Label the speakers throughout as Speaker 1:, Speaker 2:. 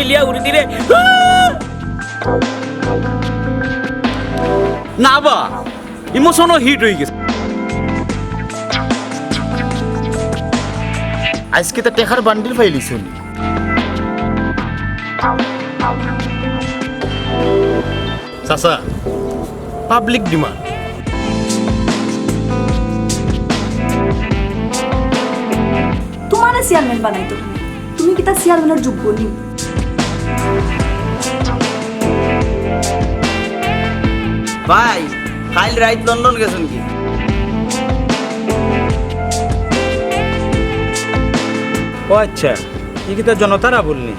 Speaker 1: চিলিয়া উড়ি দিলে না বা ইমোশনও হিট হয়ে গেছে।
Speaker 2: আজকে তো টেকার বান্ডিল ফাইলিছুন।
Speaker 3: চাচা পাবলিক ডিমান্ড
Speaker 4: তোমারে চেয়ারম্যান বানাইতো তুমি কি তা চেয়ারম্যানের যোগ্য নি?
Speaker 5: ভাই কাল রাইত লন্ডন গেছেন কি?
Speaker 1: ও আচ্ছা ই কি তো জনতার আবুল নি?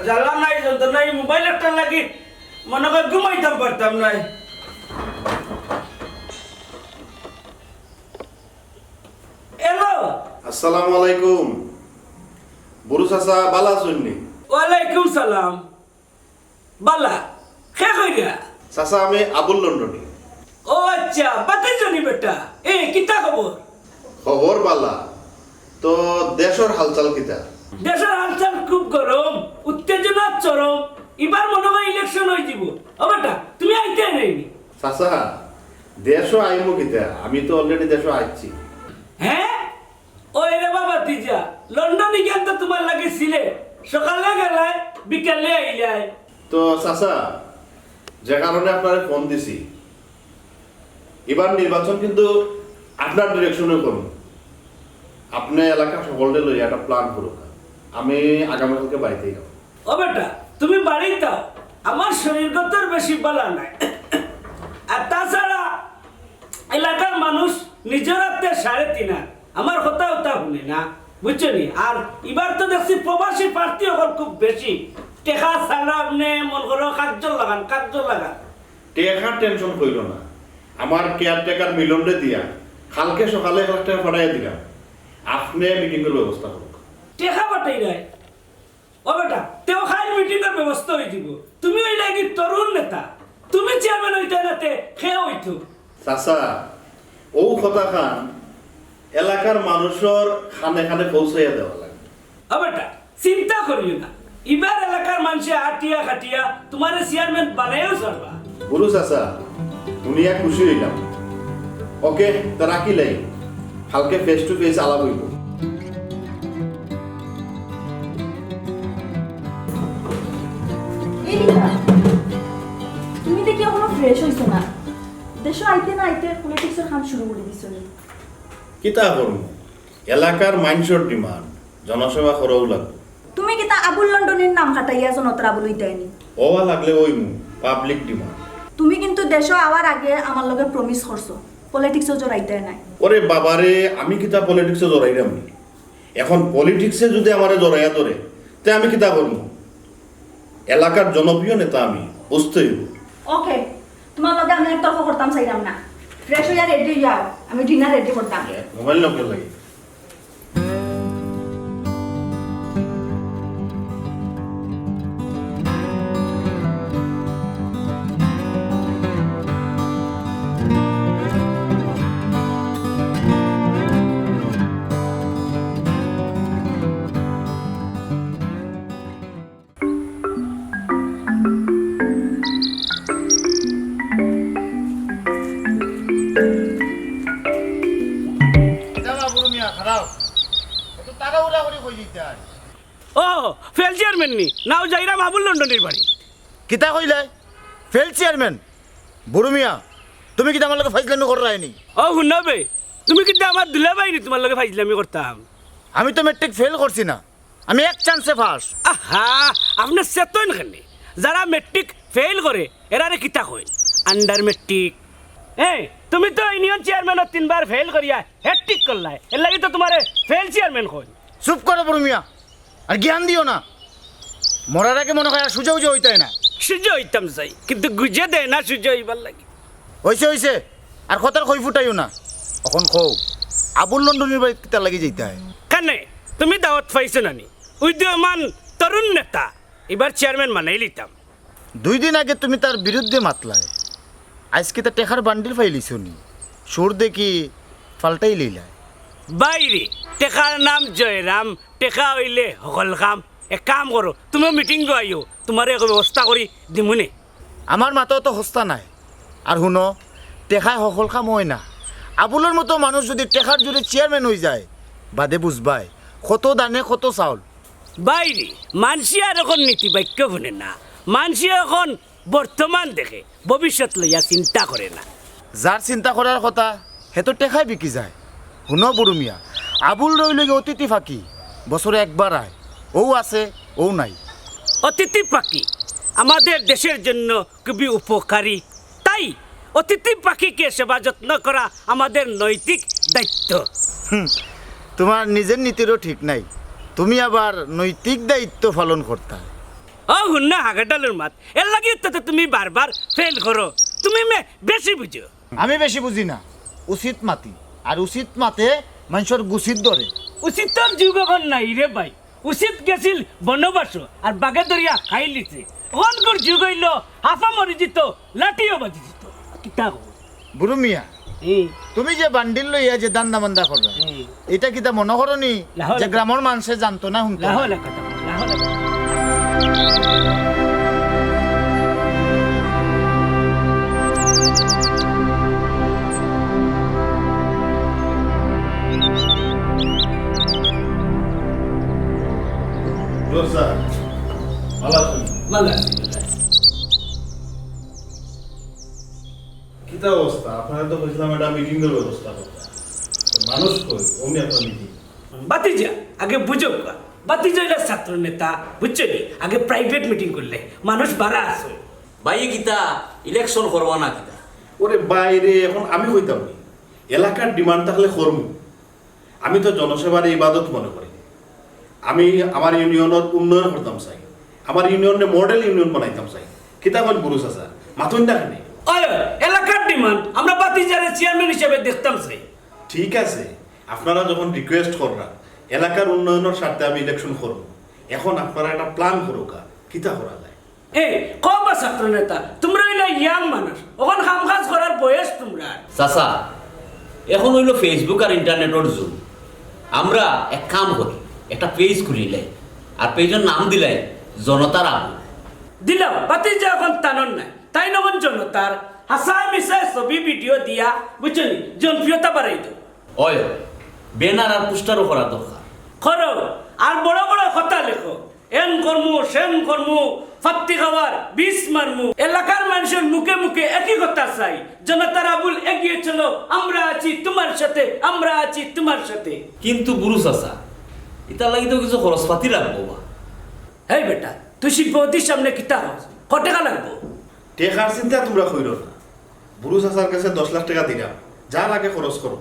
Speaker 6: জ্বালা নাই যন্ত্র নাই মোবাইল একটা লাগি মনে করে ঘুমাইতাম পারতাম নাই। এলো
Speaker 3: আসসালামু আলাইকুম বুড়ু চাচা বালা শুননি।
Speaker 6: ওয়ালাইকুম সালাম। বালা খে কইরা?
Speaker 3: চাচা আমি আবুল লন্ডনী।
Speaker 6: ও আচ্ছা বাতে জনি বেটা এ কিতা খবর?
Speaker 3: খবর বালা তো দেশের হালচাল কিতা?
Speaker 6: দেশের হালচাল খুব গরম উত্তেজনা চরম। এবার মনে হয় ইলেকশন হয়ে যাব। ও বেটা তুমি আইতে নাইনি?
Speaker 3: চাচা দেশও আইমু কিতা আমি তো অলরেডি দেশও আইছি।
Speaker 6: হ্যাঁ ওই রে বাবা তিজা লন্ডনে গেল তো তোমার লাগে ছিলে সকালে গেলে বিকালে আইলাই।
Speaker 3: তো চাচা যে কারণে আপনার ফোন দিছি এবার নির্বাচন কিন্তু আপনার ডিরেকশনে করুন। আপনি এলাকা সকলকে লই একটা প্ল্যান করুন। আমি আগামীকালকে বাড়িতে যাব।
Speaker 6: ও বেটা তুমি বাড়িতে যাও আমার শরীরগত বেশি বলা নাই। আর তাছাড়া এলাকার মানুষ নিজের হাতে 3.5 আমার কথা হতা শুনে না বুঝছো নি। আর এবার তো দেখছি প্রবাসী প্রার্থী হল খুব বেশি টেকা ছাড়া আপনি মন করো কার্য লাগান
Speaker 3: টেকার টেনশন কইল না আমার কেয়ারটেকার মিলনরে দিয়া কালকে সকালে একটা পাঠাইয়া দিলাম। আপনি মিটিং এর ব্যবস্থা করুন।
Speaker 6: টেকা পাঠাই নাই ও বেটা তেও খাই মিটিং এর ব্যবস্থা হয়ে দিব। তুমি ওই লাগি তরুণ নেতা তুমি চেয়ারম্যান হইতে নাতে খেয়ে হইতো।
Speaker 3: চাচা ও কথা খান এলাকার মানুষের খানে খানে পৌঁছাইয়া দেওয়া লাগে।
Speaker 6: ও বেটা চিন্তা করিও না এবার এলাকার মানুষে আটিয়া খাটিয়া তোমার চেয়ারম্যান বানাইও ছাড়বা।
Speaker 3: বুড়ু চাচা শুনিয়া খুশি হইলাম। ওকে তা রাখিলাই কালকে ফেস টু ফেস আলাপ হইব।
Speaker 4: তুমি দেখি এখনো ফ্রেশ হইছো না। দেশে আইতে না আইতে পলিটিক্সের কাম শুরু করে দিছো নি?
Speaker 3: কিতা করুন এলাকার মানুষের ডিমান্ড জনসেবা করাও লাগবে।
Speaker 4: তুমি কি তা আবুল লন্ডনের নাম কাটাইয়া জনতার আবুল হইতাইনি?
Speaker 3: ওয়া লাগলে ওই পাবলিক ডিমান্ড।
Speaker 4: তুমি কিন্তু দেশে আওয়ার আগে আমার লগে প্রমিস করছো পলিটিক্সও জড়াইতে নাই।
Speaker 3: ওরে বাবারে আমি কিতা পলিটিক্সে জড়াইলাম নি। এখন পলিটিক্সে যদি আমারে জড়াইয়া ধরে তে আমি কিতা করবো? এলাকার জনপ্রিয় নেতা আমি বুঝতেই।
Speaker 4: ওকে তোমার লগে আমি আর তর্ক করতাম চাইলাম না। ফ্রেশ হইয়া রেডি যাও আমি ডিনার রেডি করতাম।
Speaker 3: মোবাইল নম্বর লাগে
Speaker 1: ও ফেল চেয়ারম্যান নি নাও যাইরাম আবুল লন্ডনের বাড়ি।
Speaker 2: কিতা কইলে ফেল চেয়ারম্যান বুড়ু মিয়া তুমি কি আমার লগে ফাইজলামি কর রায়নি?
Speaker 1: ও শুনবে তুমি কিন্তু আমার দুলা বাইনি তোমার লগে ফাইজলামি করতাম।
Speaker 2: আমি তো মেট্রিক ফেল করছি না, আমি এক চান্সে পাস।
Speaker 1: আহা আপনার চেতন খানে যারা মেট্রিক ফেল করে এরারে কিতা কই আন্ডার মেট্রিক। এই তুমি তো ইউনিয়ন চেয়ারম্যানের 3 বার ফেল করিয়া হ্যাট্রিক করলাই, এর লাগি তো তোমারে ফেল চেয়ারম্যান কই।
Speaker 2: চুপ করো বুড়ো মিয়া, আর জ্ঞান দিও না। মরার আগে মনে হয় আর সুজা উজা হইতে হয় না।
Speaker 1: সূর্য হইতাম চাই কিন্তু গুজে দেয় না সূর্য হইবার লাগি।
Speaker 2: হইছে আর কথার কই ফুটাইও না। এখন কও আবুল লন্ডনের বাড়ি কিতা লাগি যাইতে হয়?
Speaker 1: কানে তুমি দাওয়াত পাইছো নানি? উদীয়মান তরুণ নেতা এবার চেয়ারম্যান মানাই লিতাম।
Speaker 2: 2 দিন আগে তুমি তার বিরুদ্ধে মাতলায়, আজকে তা টেকার বান্ডিল ফাইলিছ নি। সুর দেখি পাল্টাই লইলায়।
Speaker 1: বাইরে টেকার নাম জয়রাম, টেকা হইলে সকল কাম। এক কাম করো তুমি মিটিং আইও, তোমার এক ব্যবস্থা করি দিমুনে।
Speaker 2: আমার মাথাও তো হস্তা নাই। আর শুনো, টেকায় সকল কাম হয় না। আবুলের মতো মানুষ যদি টেকার জুড়ে চেয়ারম্যান হয়ে যায়, বাদে বুঝবাই কত দানে কত চাউল।
Speaker 1: বাইরে মানসি আর এখন নীতি বাক্য শুনে না, মানসি এখন বর্তমান দেখে, ভবিষ্যৎ লইয়া চিন্তা করে না।
Speaker 2: যার চিন্তা করার কথা হে তো টেকায় বিকি যায়। শুনো বুড়ো মিয়া, আবুল রইল অতিথি ফাঁকি, বছরে একবার আয়। ও আছে ও নাই।
Speaker 1: অতিথি পাখি আমাদের দেশের জন্য খুবই উপকারী, তাই অতিথি পাখিকে সেবা যত্ন করা আমাদের নৈতিক দায়িত্ব।
Speaker 2: তোমার নিজের নীতিরও ঠিক নাই, তুমি আবার নৈতিক দায়িত্ব পালন করতা।
Speaker 1: ও হুন্না হাগাডালের মাত, এর লাগে তো তুমি বারবার ফেল করো। তুমি বেশি বুঝো।
Speaker 2: আমি বেশি বুঝি না, উচিত মাতি। আর উচিত মাতে মানুষের গুছিত ধরে।
Speaker 1: উচিতর যুগ এখন নাই রে ভাই। উচিত গেছিল বনবাস আর বাগে দরিয়া খাই লিছে। ওখানকার যুগ হইল হাফা মরি যেত, লাঠিও বাজি যেত। কিতা
Speaker 2: বুড়ো মিয়া, তুমি যে বান্ডিল লইয়া যে দান্দা মান্দা করবা, এটা কিতা মনে করনি যে গ্রামের মানুষে জানতো না? শুনতো
Speaker 3: কিতা অবস্থা? আপনারা তো কইছিলাম এটা মিটিং এর ব্যবস্থা করতে। মানুষ কই ওমনি আপনার মিটিং?
Speaker 1: বাতিজা আগে বুঝো, বাতিজা হইলে ছাত্র নেতা, বুঝছো নি? আগে প্রাইভেট মিটিং করলে মানুষ বাড়া আছে।
Speaker 5: ভাই কিতা ইলেকশন করবা না কিতা?
Speaker 3: ওরে বাইরে এখন আমি কইতাম নি, এলাকার ডিমান্ড থাকলে করমু। আমি তো জনসেবার ইবাদত মনে করি। আমি আমার ইউনিয়নের উন্নয়ন করতাম চাই, আমার ইউনিয়নে মডেল ইউনিয়ন বানাইতাম চাই। কিতা কই বুড়ো চাচা মাথুন ডাকেনি?
Speaker 1: এলাকার ডিমান্ড আমরা বাতিজারে চেয়ারম্যান হিসেবে দেখতাম চাই।
Speaker 3: ঠিক আছে, আপনারা যখন রিকোয়েস্ট কররা এলাকার উন্নয়নের স্বার্থে আমি ইলেকশন করব, এখন আপনারা একটা প্ল্যান করুকা কিতা করা যায়।
Speaker 1: কবা ছাত্র নেতা, তোমরা হইলে ইয়াং মানুষ, ওখান কাম কাজ করার বয়স তোমরা।
Speaker 5: চাচা এখন হইল ফেসবুক আর ইন্টারনেটের যুগ। আমরা এক কাম করি, একটা পেজ খুলিলাই আর পেজের নাম দিলাই জনতার আবুল।
Speaker 1: দিলাম বাতিজা এখন টানন নাই, তাই নগন জনতার হাসায় মিশায় ছবি ভিডিও দিয়া বুঝলি জনপ্রিয়তা বাড়াই দাও।
Speaker 5: ওই ব্যানার আর পোস্টারও করা দরকার।
Speaker 1: করো আর বড় বড় কথা লেখো, এন কর্মু সেন কর্মু, ফাত্তি খাওয়ার বিষ মারমু। এলাকার মানুষের মুখে মুখে একই কথা চাই, জনতার আবুল এগিয়ে চলো, আমরা আছি তোমার সাথে, আমরা আছি তোমার সাথে।
Speaker 5: কিন্তু বুড়ো চাচা এটার লাগি তো কিছু খরচপাতি লাগবো বা।
Speaker 1: হেই বেটা, তুই শিল্পপতির সামনে কিতা হস, কত টাকা লাগবো?
Speaker 3: টেকার চিন্তা তোমরা কইরো না। বুড়ো চাচার কাছে 10 লাখ টাকা দিলাম, যা লাগে খরচ করো।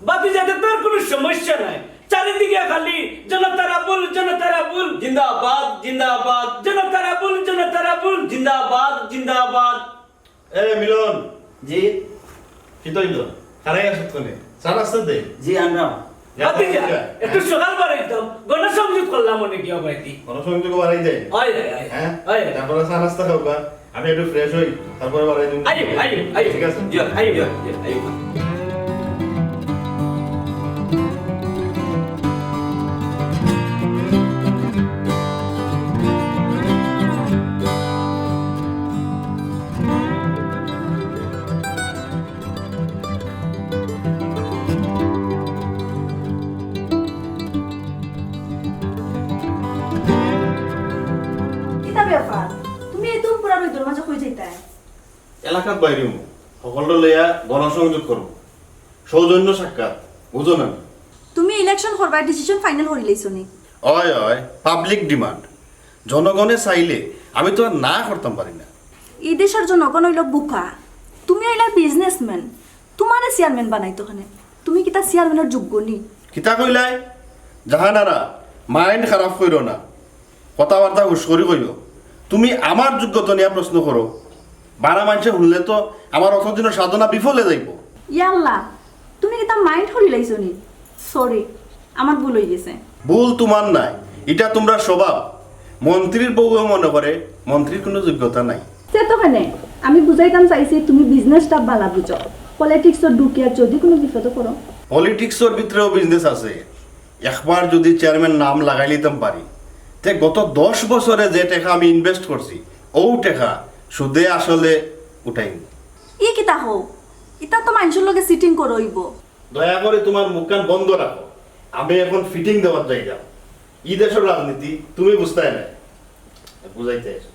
Speaker 1: বাতিজাতে তোর কোনো সমস্যা নাই, চারিদিকে খালি জনতার আবুল, জনতার আবুল
Speaker 5: জিন্দাবাদ জিন্দাবাদ,
Speaker 1: জনতার আবুল, জনতার আবুল
Speaker 5: জিন্দাবাদ জিন্দাবাদ।
Speaker 3: এ মিলন,
Speaker 5: জি
Speaker 3: কি তৈল কারাই আসত কোনে চা রাস্তা দে।
Speaker 5: জি আমরা
Speaker 1: বাতিজা একটু সকাল বাড়াইতাম, গণসংযোগ করলাম অনেক গিয়া বাইতি।
Speaker 3: গণসংযোগ বাড়াই যায়।
Speaker 1: আয় আয় আয়
Speaker 3: হ্যাঁ
Speaker 1: আয়
Speaker 3: তারপরে চা নাস্তা খাওয়া, আমি একটু ফ্রেশ হই, তারপরে বাড়াই দিব।
Speaker 1: আয় আয় আয়
Speaker 3: ঠিক আছে।
Speaker 5: জি
Speaker 1: আয়
Speaker 5: আইও আইও।
Speaker 4: কিতা ব্যাপার, তুমি এই তুম পুরা রইদর মাঝে কই যাইতাই?
Speaker 3: এলাকাত বাইরে সকলটা লইয়া গণসংযোগ করব, সৌজন্য সাক্ষাৎ বুঝো না
Speaker 4: তুমি ইলেকশন করবার ডিসিশন ফাইনাল করে লইছো নি?
Speaker 3: হয় হয় পাবলিক ডিমান্ড জনগণে চাইলে আমি তো আর না করতাম পারি না
Speaker 4: এই দেশের জনগণ হইল বুকা, তুমি হইলা বিজনেসম্যান, তোমারে চেয়ারম্যান বানাইতো খানে, তুমি কি তা চেয়ারম্যানের যোগ্য নি?
Speaker 3: কিতা কইলাই জাহানারা মাইন্ড খারাপ কইরো না কথাবার্তা হুশ করি কইও তুমি আমার যোগ্যতা নিয়ে প্রশ্ন করো বারা মানুষে শুনলে তো আমার অতদিনের সাধনা বিফলে যাইব
Speaker 4: ইয়াল্লা, তুমি কি তা মাইন্ড করে লাইছো নি? সরি, আমার ভুল হয়ে গেছে।
Speaker 3: ভুল তোমার নাই, এটা তোমরা স্বভাব। মন্ত্রীর বউ মনে করে মন্ত্রীর কোনো যোগ্যতা নাই।
Speaker 4: সে তো খানে আমি বুঝাইতাম চাইছি তুমি বিজনেসটা বালা বুঝো, পলিটিক্সের ঢুকিয়া যদি কোনো বিপদ করো।
Speaker 3: পলিটিক্সের ভিতরেও বিজনেস আছে। একবার যদি চেয়ারম্যান নাম লাগাই নিতাম পারি তে গত 10 বছরে যে টাকা আমি ইনভেস্ট করছি ও টাকা সুদে আসলে উঠাইনি।
Speaker 4: ই কিতা হো, ইতা তো মানুষের লগে সিটিং করইব।
Speaker 3: দয়া করে তোমার মুখ কান বন্ধ রাখো, আমি এখন ফিটিং দেওয়ার জায়গা। ই দেশের রাজনীতি তুমি বুঝতে না, বুঝাইতে এসো।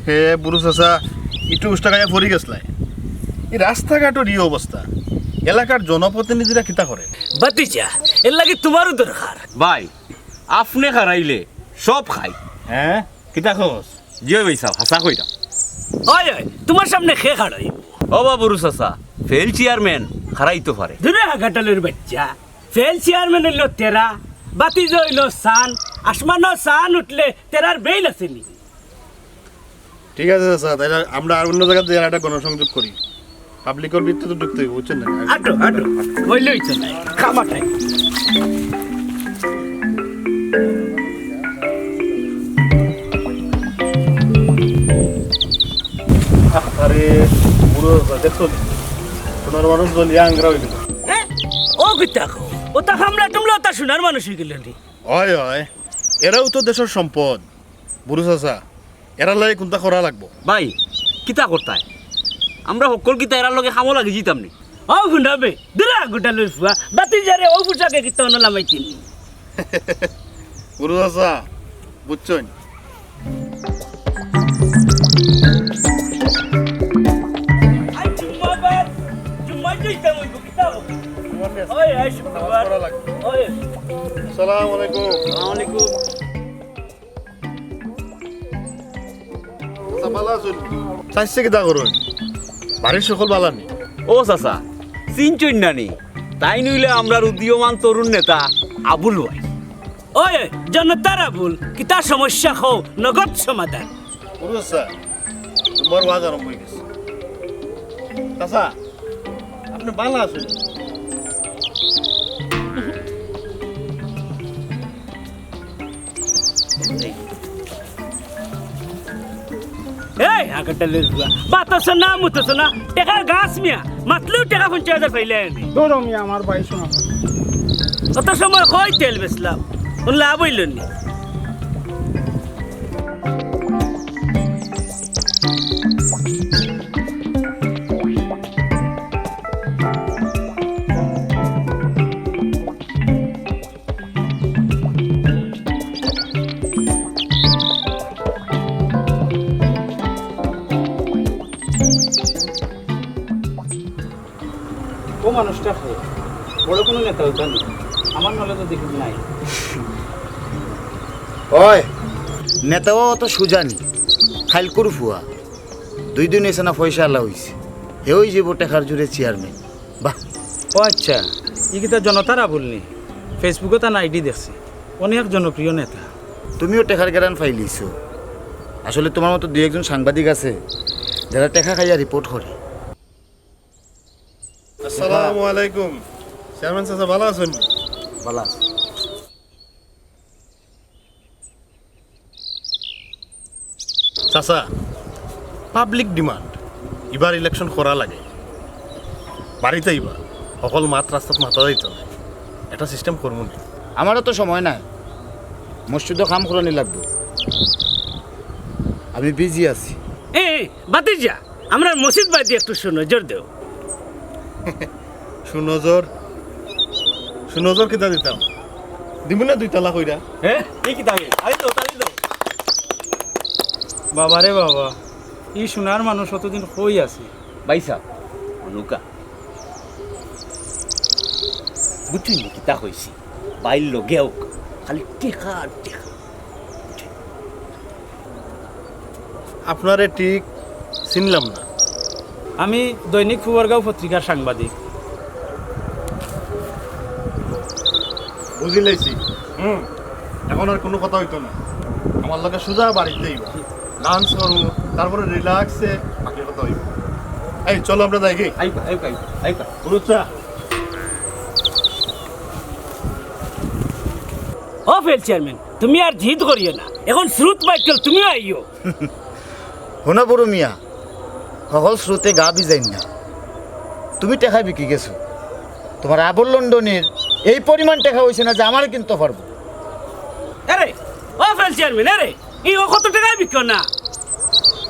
Speaker 3: হে বুড়ো চাচা একটু উষ্টাকায়া ফরি গেছলাই। এই রাস্তাঘাটের এই অবস্থা, এলাকার জনপ্রতিনিধিরা কিতা করে?
Speaker 1: বাতিজা এর লাগে তোমারও দরকার।
Speaker 5: ভাই আপনি খারাইলে সব খাই।
Speaker 2: হ্যাঁ কিতা খোঁজ?
Speaker 5: জিও ভাই সাহেব হাসা কইরা
Speaker 1: হয় হয়, তোমার সামনে খে খাড়াই
Speaker 5: ও বাবুরু চাচা ফেল চেয়ারম্যান খারাইতে পারে।
Speaker 1: ধরে হাগাটালের বাচ্চা, ফেল চেয়ারম্যান হইল তেরা, বাতিজ হইল সান, আসমানো সান উঠলে তেরার বেইল আছে নি?
Speaker 3: ঠিক আছে চাচা, তাহলে আমরা আর অন্য জায়গাতে একটা গণসংযোগ করি। পাবলিকের ভিত্তি তো ঢুকতে হইব, বুঝছেন না?
Speaker 1: আটো আটো হইলই চলে খামাটাই।
Speaker 3: আরে পুরো দেখছো সোনার মানুষ জল ইয়াংরা হইল।
Speaker 1: হ্যাঁ ও কিতা কো, ও তা হামলা টুমলা তা সোনার মানুষ হয়ে গেলেন নি?
Speaker 3: হয় হয়, এরাও তো দেশের সম্পদ। বুড়ো চাচা এরা লাগে কোনটা করা লাগবো?
Speaker 5: ভাই কিতা করতায় আমরা সকল কিতা এরার লগে খামো লাগি জিতাম নি।
Speaker 1: ও গুন্ডাবে ধরে হাগাটালের ফুয়া, বাতিজারে ও ফুটাকে কিতা নামাইতেন নি?
Speaker 3: বুড়ো চাচা বুঝছেন,
Speaker 1: আই জুম্মাবার জুম্মা যাইতাম ওই কিতা ওই আই শুক্রবার ওই।
Speaker 3: আসসালামু আলাইকুম।
Speaker 5: আসসালামু আলাইকুম।
Speaker 3: চাইছে কিতা করুন, বাড়ির সকল বালা নি?
Speaker 5: ও চাচা চিনচইন নানি, তাই নইলে আমরা উদীয়মান তরুণ নেতা আবুল ভাই।
Speaker 1: ওই জনতার আবুল, কিতা সমস্যা হও নগদ সমাধান।
Speaker 3: বুড়ো চাচা তোমার ওয়াজ আরম্ভ হয়ে গেছে। চাচা আপনি বালা আছেন?
Speaker 1: এই হাগাটালের ফুয়া, বাতাস না মুতছ না, টেকার গাছ মিয়া মাতলেও টেকা 50,000 পাইলে আনি।
Speaker 7: ধরো মিয়া আমার ভাই শোনা,
Speaker 1: অত সময় কই তেল বেচলাম, কোন লাভ হইল নি?
Speaker 7: ও মানুষটা হয় বড় কোনো নেতা হইতা নেই, আমার নলে তো দেখি নাই।
Speaker 2: ওই নেতাও অত সুজানি খাইলকুর ফুয়া, 2 দিন এসে না পয়সা আল্লাহ হইছে, হেই যাব টেকার জুড়ে চেয়ারম্যান। বাহ,
Speaker 7: ও আচ্ছা, ই কিতা জনতার আবুল নি? ফেসবুকে তার আইডি দেখছি, অনেক জনপ্রিয় নেতা।
Speaker 2: তুমিও টেকার গেরান ফাইলিছো। আসলে তোমার মতো 2-1 সাংবাদিক আছে যারা টেকা খাইয়া রিপোর্ট করে।
Speaker 3: আসসালামু আলাইকুম। চেয়ারম্যান চাচা ভালো আছেন?
Speaker 2: বলা
Speaker 3: চাচা পাবলিক ডিমান্ড এবার ইলেকশন করা লাগে বাড়িতে এবার সকল মাত রাস্তাত মাথা দিত না এটা সিস্টেম করবো না
Speaker 2: আমারও তো সময় নাই মসজিদও কাম করানি লাগবে আমি বিজি আছি
Speaker 6: এ বাতিজা আমরা মসজিদ বাড়ি একটু সুনজর দেও
Speaker 3: সুনজর কিতা দিতাম দিব না 2 তালা কইরা
Speaker 7: হ্যাঁ এই কি তাই আরে তো তাই তো বাবা রে বাবা এই সোনার মানুষ অতদিন কই আছে
Speaker 5: বাইসা অনুকা বুঝলি কিতা কইছি বাইল লগেও খালি টেকা আর টেকা
Speaker 3: আপনারে ঠিক চিনলাম না
Speaker 7: আমি দৈনিক ফুয়ারগাঁও পত্রিকার সাংবাদিক
Speaker 3: বুঝি লাইছি এখন আর কোনো কথা হইতো না আমার লগে সোজা বাড়িতেই ডান্স করবো তারপরে রিল্যাক্সে বাকি কথা হইব এই চলো আমরা যাই গে
Speaker 5: আইকা আইকা আইকা
Speaker 3: বুঝছা
Speaker 6: ও ফেল চেয়ারম্যান তুমি আর জিদ করিও না এখন শ্রুত বাইকেল তুমিও আইও
Speaker 2: শুনা বড় মিয়া সকল স্রোতে গা বিজাইন না তুমি টেকা বিকি গেছো তোমার আবুল লন্ডনের এই পরিমাণ টেকা হয়েছে না যে আমার কিনতে পারবো
Speaker 6: আরে ও ফেল চেয়ারম্যান আরে এই ও কত টাকায় বিকো না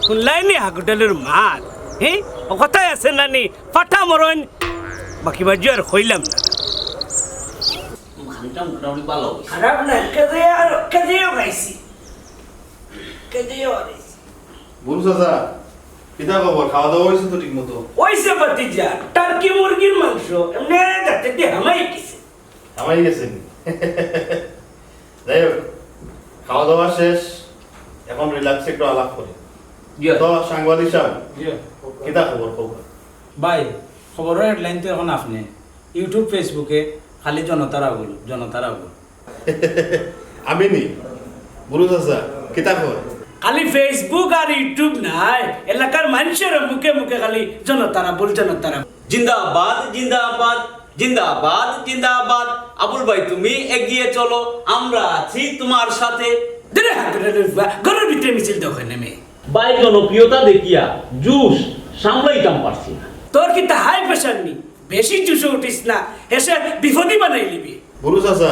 Speaker 6: শুনলাইনি হাগুডালের মার হ্যাঁ ও কথাই আছে নানি ফাটা মরণ বাকি বাজু আর হইলাম না
Speaker 5: খানটা মোটামুটি ভালো
Speaker 6: খারাপ না কেজেও খাইছি কেজেও আইছি
Speaker 3: বুঝু চাচা কিতা খবর খাওয়া দাওয়া হয়েছে তো ঠিক মতো
Speaker 6: ওইসে বাতিজা টার্কি মুরগির মাংস এমনি যাতে দিয়ে হামাই গেছে
Speaker 3: আমাই গেছেন যাই হোক খাওয়া দাওয়া শেষ এখন রিল্যাক্সে একটু আলাপ করি তো সাংবাদিক সাহেব কিতা খবর খবর
Speaker 7: ভাই খবরের হেডলাইন তো এখন আপনি ইউটিউব ফেসবুকে খালি জনতার আবুল জনতার আবুল
Speaker 3: আমিনি বুড়ু চাচা কিতা খবর
Speaker 6: খালি ফেসবুক আর ইউটিউব নাই এলাকার মানুষের মুখে মুখে খালি জনতারা বল জনতারা
Speaker 5: জিন্দাবাদ জিন্দাবাদ জিন্দাবাদ জিন্দাবাদ আবুল ভাই তুমি এগিয়ে চলো আমরা আছি তোমার সাথে
Speaker 6: ধরে ঘরের ভিতরে মিছিল দেখে নেমে
Speaker 5: ভাই জনপ্রিয়তা দেখিয়া জুস সামলাইতাম পারছি না
Speaker 6: তোর কি তা হাই প্রেশার নি বেশি জুসে উঠিস না এসে বিপদই বানাই নিবি
Speaker 3: বুড়ু চাচা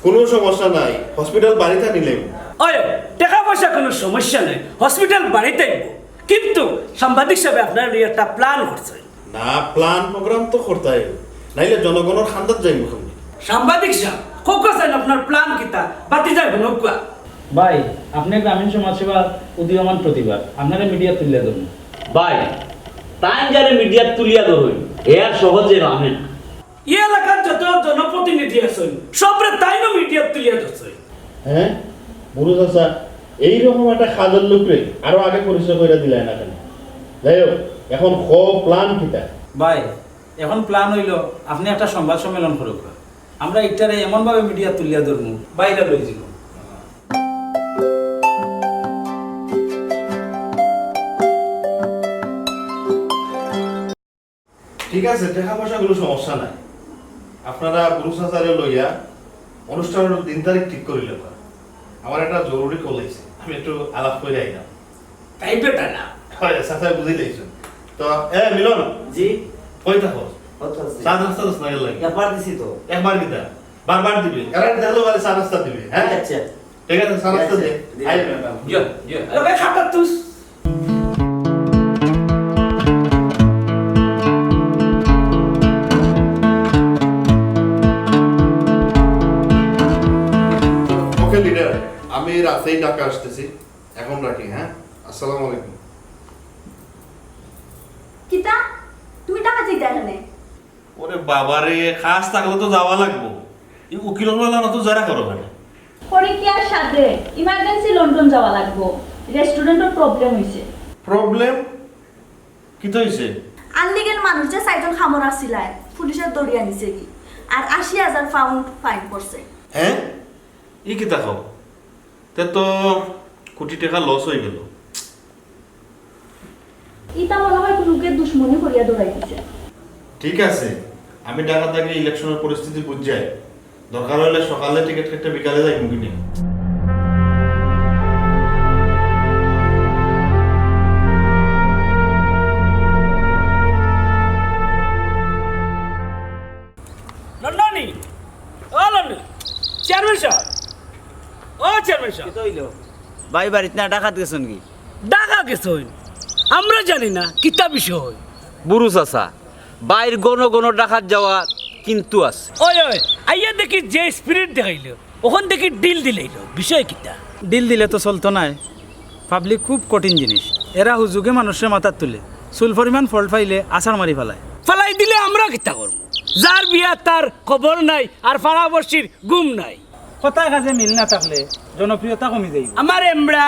Speaker 3: কোনো সমস্যা নাই হসপিটাল বাড়িতে নিলেন
Speaker 6: ওই টাকা পয়সা কোনো সমস্যা নাই হসপিটাল বাড়িতে আইব কিন্তু সাংবাদিক সাহেব আপনার নিয়ে একটা প্ল্যান করছে
Speaker 3: না প্ল্যান প্রোগ্রাম তো করতে হয় নাইলে জনগণের খান্দাত যাই মুখ
Speaker 6: সাংবাদিক সাহেব কোকোছেন আপনার প্ল্যান কিতা বাতি যায় নৌকা
Speaker 7: ভাই আপনি গ্রামীণ সমাজসেবা উদীয়মান প্রতিভা আপনারা মিডিয়া তুলে দেবেন
Speaker 5: ভাই টাইম যারে মিডিয়া তুলিয়া ধরুন এর সহজে নামে না
Speaker 6: এই এলাকার যত জনপ্রতিনিধি আছেন সবরে তাইনো মিডিয়া তুলিয়া ধরছে
Speaker 3: হ্যাঁ বুড়ু চাচা এইরকম একটা খাজল লোকরে আরো আগে পরিচয় করে দিলেন না কেন যাই হোক এখন প্ল্যান কিতা
Speaker 7: ভাই এখন প্ল্যান হইল আপনি একটা সংবাদ সম্মেলন করুক আমরা এটারে এমনভাবে মিডিয়া তুলিয়া ধরবো বাইরে লই যাব
Speaker 3: ঠিক আছে টাকা পয়সা কোনো সমস্যা নাই আপনারা গুরু চাচারে লইয়া অনুষ্ঠানের দিন তারিখ ঠিক করিলে আমার একটা জরুরি কল আইছে আমি একটু আলাপ করে আইলাম
Speaker 6: তাই বেটা না
Speaker 3: হয় চাচা বুঝি লাইছো তো মিলন
Speaker 8: জি
Speaker 3: কই থাকো
Speaker 8: কত আছে
Speaker 3: চা নাস্তা দোস না লাগে
Speaker 8: একবার দিছি তো
Speaker 3: একবার কিতা বারবার দিবে কারণ দেখলো বলে চা নাস্তা দিবে হ্যাঁ
Speaker 8: আচ্ছা
Speaker 3: ঠিক আছে চা নাস্তা দে আই
Speaker 5: ইয়া ইয়া
Speaker 6: লোকে খাতা তুস
Speaker 3: ওকে লিডার আমি রাতেই ঢাকা আসতেছি এখন রাখি হ্যাঁ আসসালামু আলাইকুম
Speaker 4: কিতা তুমি টাকা চাইতে এখানে
Speaker 3: ওরে বাবারে খাস থাকলে তো যাওয়া লাগবো এই উকিল হলা না তো যারা করো কেন
Speaker 4: পরে কি আর সাথে ইমার্জেন্সি লন্ডন যাওয়া লাগবো রেস্টুরেন্টের প্রবলেম হইছে
Speaker 3: প্রবলেম কি তো হইছে
Speaker 4: আনলিগেল মানুষ যে সাইজন খামর আসিলায় পুলিশের দড়িয়া নিছে কি আর ৮০,০০০ পাউন্ড ফাইন করছে
Speaker 3: হ্যাঁ ই কি দেখো তে তো কোটি টাকা লস হয়ে গেল
Speaker 4: ইটা মনে হয় কোনোকে দুশ্মনী করিয়া দৌড়াই দিছে
Speaker 3: ঠিক আছে আমি ঢাকা থেকে ইলেকশনের পরিস্থিতি বুঝাই দরকার হলে সকালে টিকিট কেটে বিকালে যাই মুখি নিয়ে
Speaker 1: চেয়ারম্যান সাহেব
Speaker 7: তো হইলো
Speaker 5: ভাই বাড়িতে না ডাকাত গেছেন কি
Speaker 1: ডাকা গেছে আমরা জানি না কিতা বিষয়।
Speaker 5: বুরু চাচা বাইর গণ গণ ডাকাত যাওয়া কিন্তু আছে।
Speaker 1: ওই ওই আইয়া দেখি যে স্পিরিট দেখাইলো ওখান দেখি ডিল দিলাইলো বিষয় কিতা।
Speaker 7: ডিল দিলে তো চলতো নাই, পাবলিক খুব কঠিন জিনিস। এরা হুজুগে মানুষের মাথার তুলে চুল পরিমাণ ফল্ট পাইলে আছাড় মারি ফেলায়।
Speaker 1: ফালাই দিলে আমরা কিতা করবো? যার বিয়া তার খবর নাই আর ফাড়াবর্ষির গুম নাই।
Speaker 7: কথায় কাজে মিল না থাকলে জনপ্রিয়তা কমে যাইব।
Speaker 1: আমার এমরা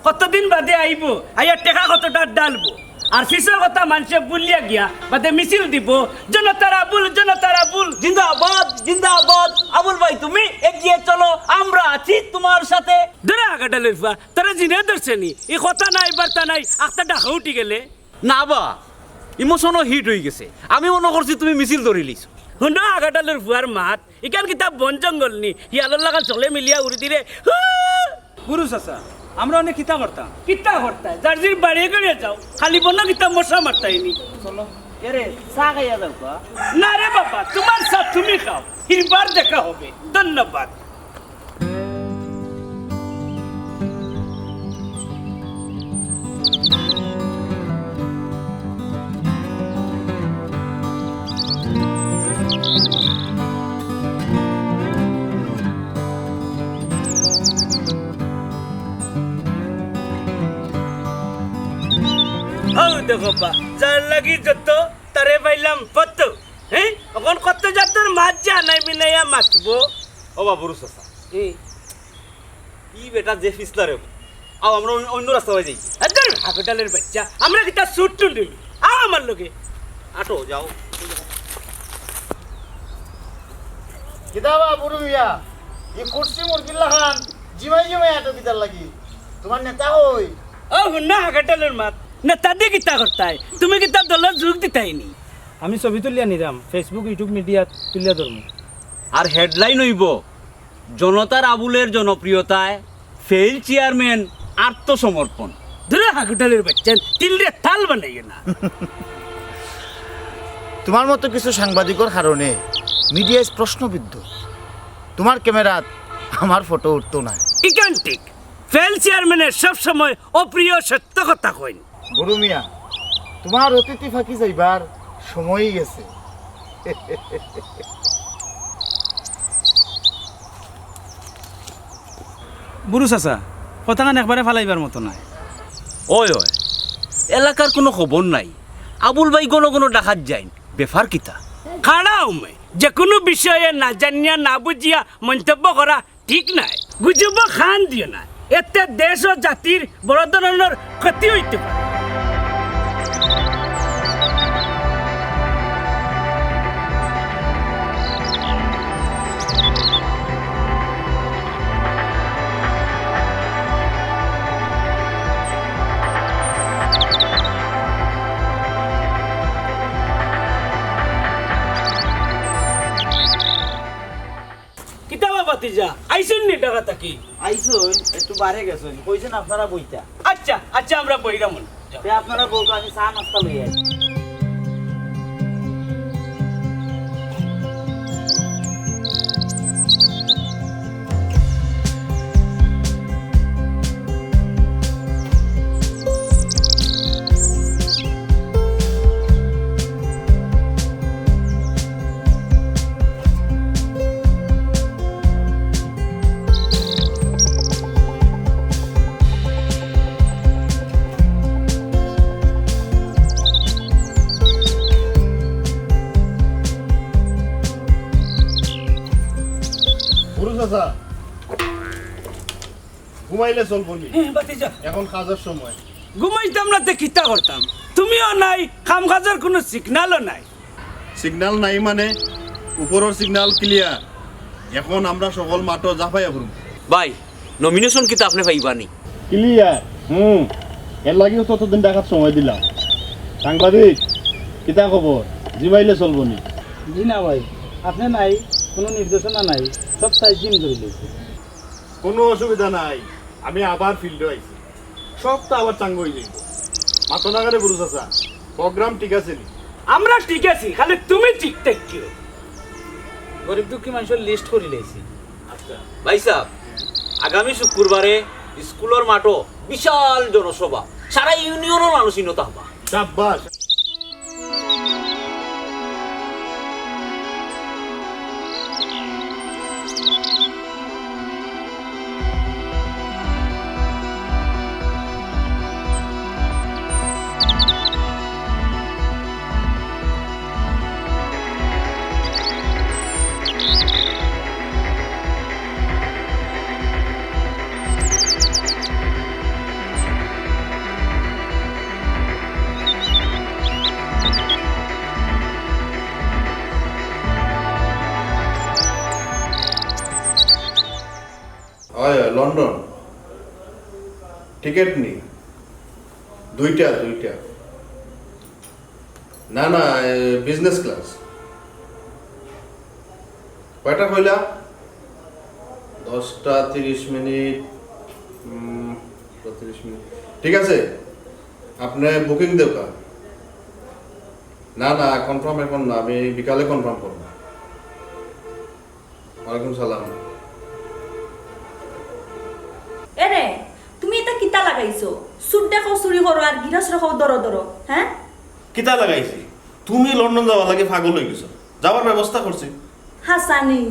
Speaker 1: কতদিন বাদে আইব, আইয়া টেকা কতটা ডালবো আর ফিসের কথা মানুষে বলিয়া গিয়া বাদে মিছিল দিব জনতার আবুল জনতার আবুল।
Speaker 5: জিন্দাবাদ জিন্দাবাদ আবুল ভাই তুমি এগিয়ে চলো আমরা আছি তোমার সাথে।
Speaker 1: ধরে আগাটা লইফা তারা জিনে ধরছেনি এই কথা নাই বার্তা নাই আখটা ডাকা উঠি গেলে
Speaker 5: না বা ইমোশনও হিট হয়ে গেছে। আমি মনে করছি তুমি মিছিল ধরে লিছ।
Speaker 1: হুন আগাটালের ফুয়ার মাত ইকান কিতা বন জঙ্গল নি ইয়ালোর লাগা চলে মিলিয়া উড়ি দিলে
Speaker 7: গুরু চাচা আমরা অনেক কিতা করতাম।
Speaker 1: কিতা করতায় জার্জির বাড়িয়ে গড়িয়ে যাও খালি বন্য কিতা মশা মারতাইনি।
Speaker 7: চলো এরে চা খাইয়া যাও কা।
Speaker 1: না রে বাবা তোমার সাথ তুমি খাও, ফিরবার দেখা হবে। ধন্যবাদ। দেখো বা যার লাগি যত তারে পাইলাম কত। হ্যাঁ এখন কত জাতর মাছ যা নাই মিনাইয়া মাতবো।
Speaker 5: ও বা বুরু চাচা ই বেটা যে ফিসলারে আও আমরা অন্য রাস্তা হয়ে যাই।
Speaker 1: আদর হাগডালের বাচ্চা আমরা কিতা সুট টুন্ডি আমার লগে
Speaker 5: আটো যাও।
Speaker 2: কিতাবা বুড়ো মিয়া এই কুর্সি মুরগিল্লা খান জিমাই জিমাই এত কিতার লাগি তোমার নেতা হই।
Speaker 1: ও হুন্না হাগডালের মাত না তাদে কিতা করতাই তুমি কিতা দলের যোগ দিতাইনি।
Speaker 7: আমি ছবি তুলিয়া নিলাম ফেসবুক ইউটিউব মিডিয়াত তুলিয়া ধরবো।
Speaker 5: আর হেডলাইন হইব জনতার আবুলের জনপ্রিয়তায় ফেল চেয়ারম্যান আত্মসমর্পণ।
Speaker 1: ধরে হাগডালের বাচ্চা তিলরে তাল বানাইয়ে না।
Speaker 2: তোমার মতো কিছু সাংবাদিকর কারণে মিডিয়ায় প্রশ্নবিদ্ধ। তোমার ক্যামেরাত আমার ফটো উঠতো না।
Speaker 1: ইকান ঠিক ফেল চেয়ারম্যানের সব সময় অপ্রিয় সত্য কথা কইন।
Speaker 2: বুড়ো মিয়া তোমার অতিথি ফাঁকি যাইবার সময়ই গেছে।
Speaker 7: বুরু চাচা কথাখান একবারে ফালাইবার মতো নাই।
Speaker 5: ওই ওই এলাকার কোনো খবর নাই। আবুল ভাই কোনো কোনো ডাকাত যাইন বেফার কিতা।
Speaker 1: খাড়াও মে যে কোনো বিষয়ে না জানিয়া না বুঝিয়া মন্তব্য করা ঠিক নাই। গুজব খান দিও না, এতে দেশ ও জাতির বড় ধরনের ক্ষতি হইতে পারে। কিতাবা বাতিজা আইসুন নি টাকা তাকি
Speaker 8: আইসুন একটু বাড়ে গেছেন কইছেন আপনারা বইটা।
Speaker 1: আচ্ছা আচ্ছা আমরা বইরাম।
Speaker 8: আপনারা বউকে আমি চা নাস্তা লইয়া
Speaker 3: ঘুমাইলে চলবো নি,
Speaker 1: বাতিজা
Speaker 3: এখন কাজের সময়।
Speaker 1: ঘুমাইতাম না তে কিতা করতাম? তুমিও নাই, কাম কাজের কোনো সিগন্যালও নাই।
Speaker 3: সিগন্যাল নাই মানে উপরের সিগন্যাল ক্লিয়ার। এখন আমরা সকল মাঠ জাফাইয়া পড়ব।
Speaker 5: ভাই নমিনেশন কিতা আপনি পাইবানি
Speaker 3: ক্লিয়ার। এর লাগিও ততদিন দেখার সময় দিলাম। সাংবাদিক কিতা খবর? জিমাইলে চলবো নি?
Speaker 7: জি না ভাই, আপনি নাই, কোনো নির্দেশনা নাই, সব তাই জিম ধরে লেছে।
Speaker 3: কোনো অসুবিধা নাই, আমি আবার ফিল্ডে আইছি, সবটা আবার চাঙ্গ হয়ে যাইব। মাতনাগারে বুড়ো চাচা, প্রোগ্রাম ঠিক আছে নি?
Speaker 1: আমরা ঠিক আছি, খালি তুমি ঠিক থাকিও।
Speaker 7: গরিব দুঃখী মানুষের লিস্ট করে লেছি।
Speaker 5: আচ্ছা ভাই সাহেব আগামী শুক্রবারে স্কুলের মাঠও বিশাল জনসভা, সারা ইউনিয়নের মানুষ ইনতা হবা।
Speaker 3: শাবাশ। লন্ডন টিকিট নি দুইটা না না বিজনেস ক্লাস কয়টা কইলা 10:30 35 মিনিট ঠিক আছে আপনি বুকিং দেও কা না না কনফার্ম এখন না আমি বিকালে কনফার্ম করব ওয়ালাইকুম সালাম
Speaker 4: এরে তুমি এটা কিতা লাগাইছো সুট দেখো চুরি করো আর গিরস রাখো দর দর হ্যাঁ
Speaker 3: কিতা লাগাইছি তুমি লন্ডন যাওয়া লাগে পাগল হয়ে গেছো যাওয়ার ব্যবস্থা করছি
Speaker 4: হাসানি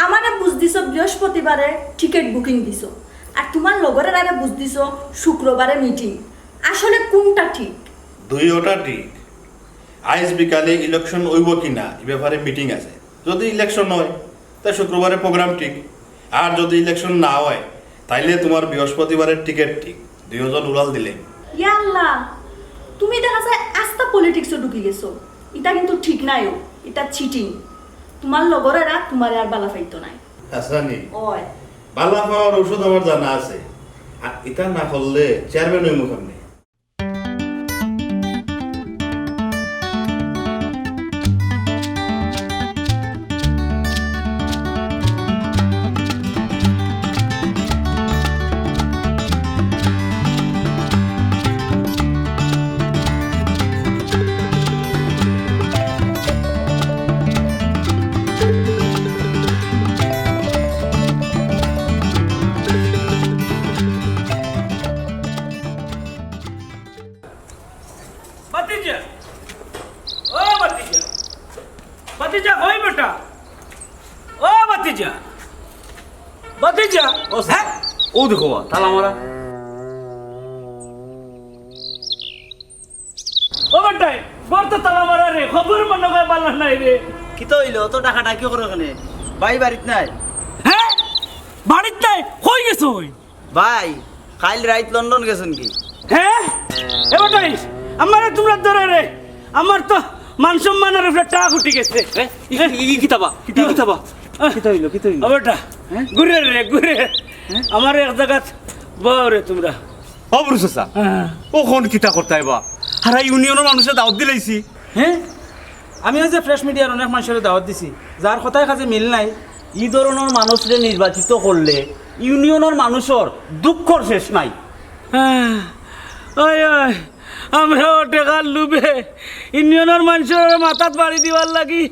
Speaker 4: আমারে বুঝ দিছো বৃহস্পতিবারে টিকিট বুকিং দিছো আর তোমার লগরের আরে বুঝ দিছো শুক্রবারে মিটিং আসলে কোনটা ঠিক
Speaker 3: দুইটা ঠিক আইজ বিকালে ইলেকশন হইব কিনা এই ব্যাপারে মিটিং আছে যদি ইলেকশন হয় তাই শুক্রবারে প্রোগ্রাম ঠিক আর যদি ইলেকশন না হয় তাইলে তোমার বৃহস্পতিবারের টিকিট ঠিক দুইজন উড়াল দিলে
Speaker 4: ইয়া আল্লাহ তুমি দেখা যায় আস্তা পলিটিক্সে ঢুকি গেছো এটা কিন্তু ঠিক নাইও এটা চিটিং তোমার লগরেরা তোমার আর বালা ফাইতো নাই
Speaker 3: হাসানি
Speaker 4: ওই
Speaker 3: বালা পাওয়ার ওষুধ আমার জানা আছে আর এটা না করলে চেয়ারম্যান হইব কেমনে
Speaker 6: भतीजा होय बेटा ओ भतीजा भतीजा
Speaker 5: ও স্যার ও দেখো তালা মারা
Speaker 6: ओ बेटा गोर तो ताला मारा रे खबर मन गय बाला নাই রে
Speaker 8: কি তো হইলো তো টাকা টাকি করে ওখানে ভাই বাড়িতে নাই
Speaker 6: হ্যাঁ বাড়িতে নাই কই গেছ ওই
Speaker 8: ভাই কাল রাত লন্ডন গেছেন কি
Speaker 6: হ্যাঁ এ বেটা আমারে তোমরা ধরে রে আমার তো মান সম্মানের উপরে টাক উঠে গেছে
Speaker 5: কিতাবা কিতাবা
Speaker 8: কি হইলো
Speaker 6: ও বেটা ঘুরে রে ঘুরে আমার এক জায়গা বউ রে তোমরা
Speaker 5: অবরু চাচা ওখন কিতা করতে আইবা হারা ইউনিয়নের মানুষের দাওয়াত দিলাইছি
Speaker 7: হ্যাঁ আমি যে ফ্রেশ মিডিয়ার অনেক মানুষের দাওয়াত দিছি যার কথায় কাজে মিল নাই
Speaker 5: এই ধরনের মানুষরে নির্বাচিত করলে ইউনিয়নের মানুষের দুঃখর শেষ নাই
Speaker 6: ওই ওই আমরা টেকার লুবে ইউনিয়নের মানুষের মাথাত বাড়ি দিবার লাগি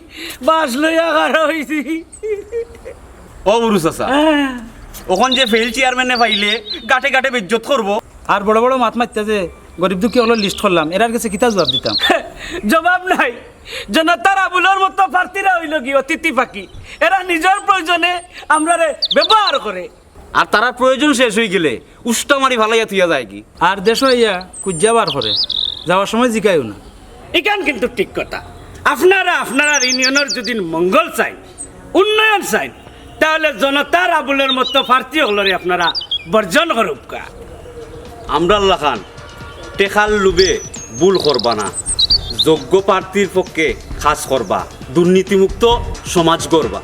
Speaker 6: বাস লইয়া খাড়া হইছি
Speaker 5: অবরু চাচা ওখন যে ফেল চেয়ারম্যানে পাইলে গাটে গাটে বেজ্জত করবো
Speaker 7: আর বড় বড় মাত মারতে যে গরিব দুঃখী হলো লিস্ট করলাম এরার কাছে কিতা জবাব দিতাম
Speaker 6: জবাব নাই জনতার আবুলের মতো প্রার্থীরা হইল কি অতিথি পাখি এরা নিজের প্রয়োজনে আমরা ব্যবহার করে
Speaker 5: আর তারা প্রয়োজন শেষ হয়ে গেলে উষ্টা মারি ভালাইয়া থুইয়া যায় কি
Speaker 7: আর দেশ ইয়া কুজ্জা বার করে যাওয়ার সময় জিকাইও না
Speaker 6: এখান কিন্তু ঠিক কথা আপনারা ইউনিয়নের যদি মঙ্গল চাই উন্নয়ন চাই তাহলে জনতার আবুলের মতো প্রার্থী হলরে আপনারা বর্জন করুকা
Speaker 5: আমরা আল্লাহ খান টেকাল লুবে ভুল করবা না যোগ্য প্রার্থীর পক্ষে কাজ করবা দুর্নীতিমুক্ত সমাজ গড়বা